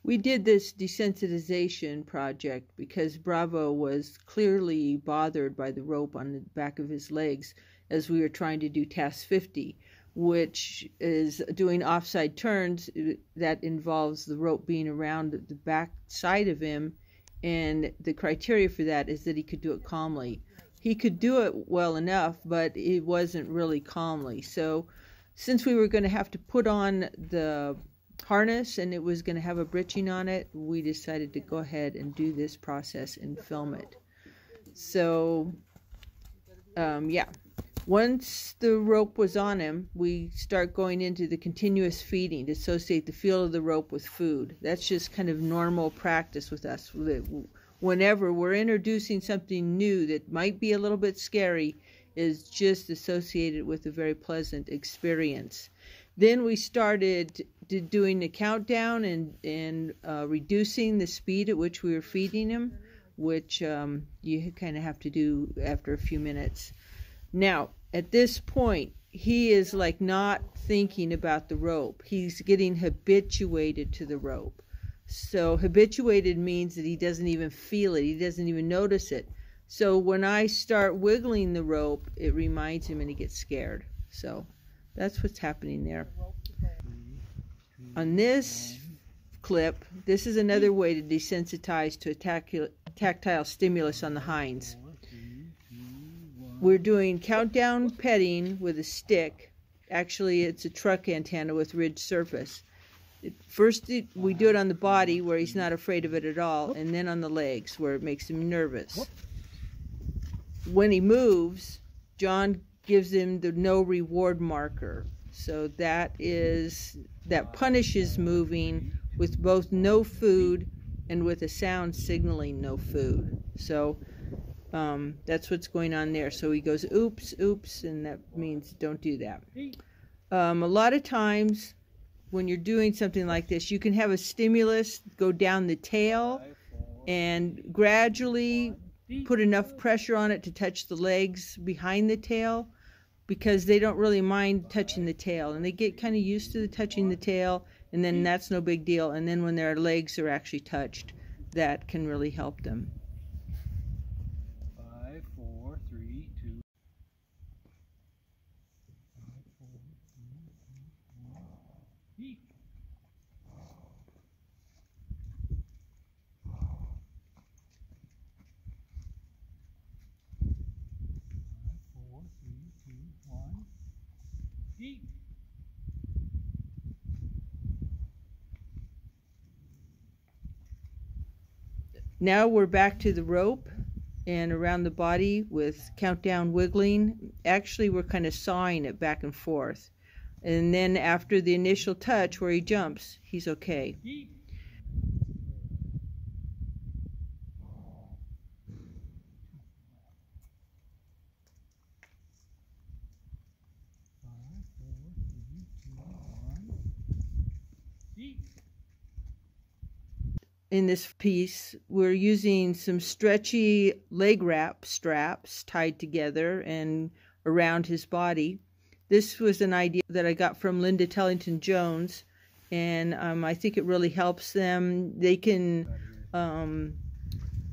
We did this desensitization project because Bravo was clearly bothered by the rope on the back of his legs as we were trying to do task 50, which is doing offside turns that involves the rope being around the back side of him, and the criteria for that is that he could do it calmly. He could do it well enough, but it wasn't really calmly. So since we were going to have to put on the harness and it was going to have a britching on it, we decided to go ahead and do this process and film it. So yeah, once the rope was on him, we start going into the continuous feeding to associate the feel of the rope with food. That's just kind of normal practice with us. Whenever we're introducing something new that might be a little bit scary, is just associated with a very pleasant experience. Then we started doing the countdown and reducing the speed at which we were feeding him, which you kind of have to do after a few minutes. Now, at this point, he is like not thinking about the rope. He's getting habituated to the rope. So habituated means that he doesn't even feel it. He doesn't even notice it. So when I start wiggling the rope, it reminds him and he gets scared. So that's what's happening there. On this clip, this is another way to desensitize to a tactile stimulus on the hinds. We're doing countdown petting with a stick. Actually, it's a truck antenna with ridged surface. First, we do it on the body where he's not afraid of it at all, and then on the legs where it makes him nervous. When he moves, John gives him the no reward marker. So that punishes moving with both no food and with a sound signaling no food. So that's what's going on there. So he goes, oops, oops, and that means don't do that. A lot of times when you're doing something like this, you can have a stimulus go down the tail and gradually put enough pressure on it to touch the legs behind the tail, because they don't really mind touching the tail, and they get kind of used to touching the tail, and then that's no big deal. And then when their legs are actually touched, that can really help them. 5, 4, 3, 2. 5, 4, 3, 2, 1. Eat. Now we're back to the rope and around the body with countdown wiggling. Actually, we're kind of sawing it back and forth. And then after the initial touch where he jumps, he's okay. Eat. 5, 4, 3, 2, 1. Eat. In this piece, we're using some stretchy leg wrap straps tied together and around his body. This was an idea that I got from Linda Tellington Jones, and I think it really helps them. They can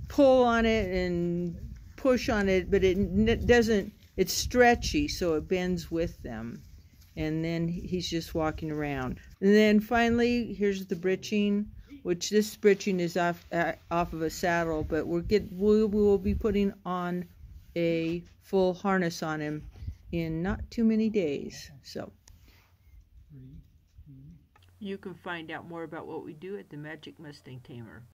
pull on it and push on it, but it doesn't, it's stretchy, so it bends with them. And then he's just walking around. And then finally, here's the britching, which this britching is off of a saddle, but we will be putting on a full harness on him in not too many days. So you can find out more about what we do at the Magic Mustang Tamer.